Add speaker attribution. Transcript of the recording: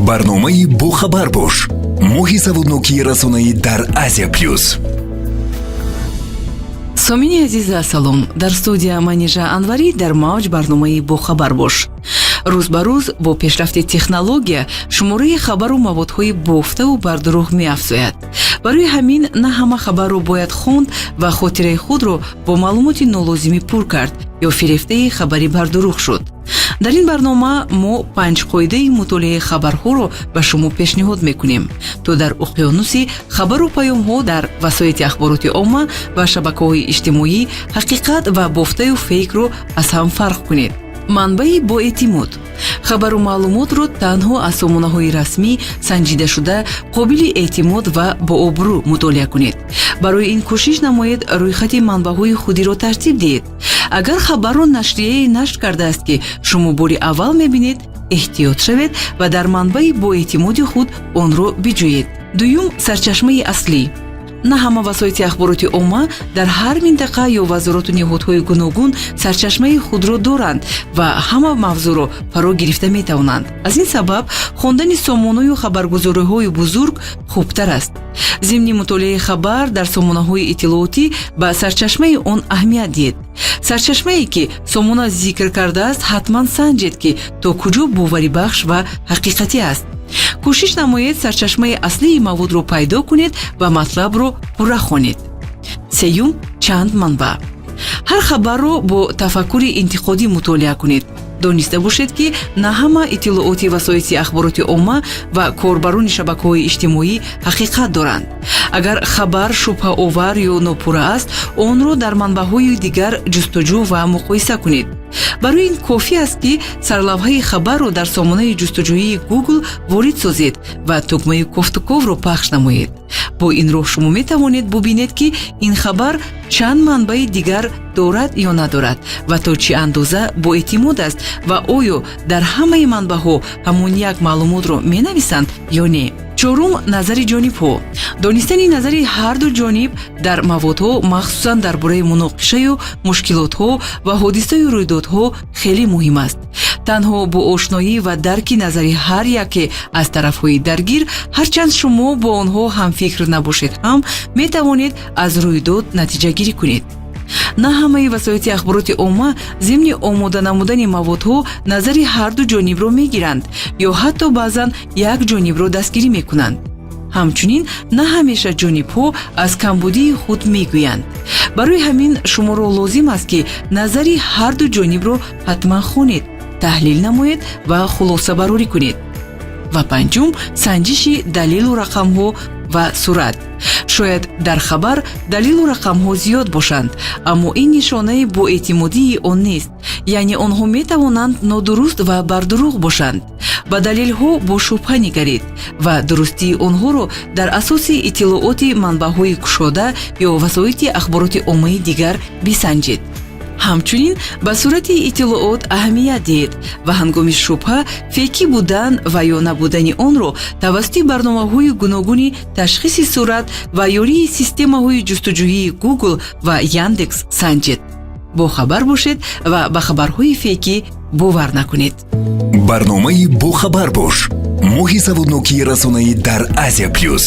Speaker 1: барномаи бохабар бош. Моҳи саводнокии расонаӣ дар Азия плюс.
Speaker 2: сомини азиз ассалом. Дар студия Манижа Анварӣ дар мавҷ барномаи бохабар бош. рӯз ба рӯз бо пешрафти технология шумораи хабару маводҳои бофтаву бардуруғ меафзояд. барои ҳамин на ҳама хабарро бояд хонд ва хотираи худро бо маълумоти нолозимӣ пур кард ё фирефтаи хабари бардуруғ шуд. дар ин барнома мо 5 қоидаи мутолиаи хабарҳоро ба шумо пешниҳод мекунем то дар уқёнуси хабару паёмҳо дар васоити ахбороти омма ва шабакаҳои иҷтимоӣ ҳақиқат ва бофтаю фейкро аз ҳам фарқ кунед. манбаи боэътимод. хабару маълумотро танҳо аз сомонаҳои расмӣ санҷидашуда қобили эътимод ва бообрӯ мутолиа кунед. барои ин кӯшиш намоед рӯйхати манбаъҳои худиро тартиб диҳед. агар хабарро нашрияе нашр кардааст ки шумо бори аввал мебинед, эҳтиёт шавед ва дар манбаи боэътимоди худ онро биҷӯед. дуюм, сарчашмаи аслӣ. на ҳама васоити ахбороти омма дар ҳар минтақа ё вазороту ниҳодҳои гуногун сарчашмаи худро доранд ва ҳама мавзӯъро фаро гирифта метавонанд. аз ин сабаб хондани сомонаю хабаргузориҳои бузург хубтар аст. зимни мутолиаи хабар дар сомонаҳои иттилоотӣ ба сарчашмаи он аҳамият диҳед. сарчашмае ки сомона зикр кардааст ҳатман санҷед ки то куҷо боварибахш ва ҳақиқатӣ аст. кӯшиш намоед сарчашмаи аслии маводро пайдо кунед ва матлабро пурра хонед. сеюм, чанд манбаъ. ҳар хабарро бо тафаккури интиқодӣ мутолиа кунед. дониста бошед ки на ҳама иттилооти васоити ахбороти омма ва корбарони шабакаҳои иҷтимоӣ ҳақиқат доранд. агар хабар шубҳаовар ё нопурра аст, онро дар манбаъҳои дигар ҷустуҷӯ ва муқоиса кунед. барои ин кофӣ аст ки сарлавҳаи хабарро дар сомонаи ҷустуҷӯии Google ворид созед ва тугмаи кофтуковро пахш намоед. бо ин роҳ шумо метавонед бубинед ки ин хабар чанд манбаи дигар дорад ё надорад ва то чӣ андоза боэътимод аст ва оё дар ҳамаи манбаъҳо ҳамон як маълумотро менависанд ё не. чорум, назари ҷонибҳо. донистани назари ҳарду ҷониб дар маводҳо, махсусан дар бораи муноқишаю мушкилотҳо ва ҳодисаю рӯйдодҳо хеле муҳим аст. танҳо бо ошноӣ ва дарки назари ҳар яке аз тарафҳои даргир, ҳарчанд шумо бо онҳо ҳамфикр набошед ҳам метавонед аз рӯйдод натиҷагирӣ кунед. на ҳамаи васоити ахбороти омма зимни омода намудани маводҳо назари ҳарду ҷонибро мегиранд ё ҳатто баъзан як ҷонибро дастгирӣ мекунанд. ҳамчунин на ҳамеша ҷонибҳо аз камбудии худ мегӯянд. барои ҳамин шуморо лозим аст ки назари ҳарду ҷонибро ҳатман хонед, таҳлил намоед ва хулосабарорӣ кунед. ва панҷум, санҷиши далилу рақамҳо ва сурат. шояд дар хабар далилу рақамҳо зиёд бошанд, аммо ин нишонаи боэътимодии он нест, яъне онҳо метавонанд нодуруст ва бардуруғ бошанд. ба далелҳо бо шубҳа нигаред ва дурустии онҳоро дар асоси иттилооти манбаъҳои кушода ё васоити ахбороти оммаи дигар бисанҷед. ҳамчунин ба сурати иттилоот аҳамият диҳед ва ҳангоми шубҳа фейкӣ будан ва ё набудани онро тавассути барномаҳои гуногуни ташхиси сурат ва ёрии системаҳои ҷустуҷӯии Google ва Яндекс санҷед. бохабар бошед ва ба хабарҳои фейкӣ бовар накунед.
Speaker 1: барномаи бохабар бош. моҳи саводнокии расонаӣ дар Азия плюс.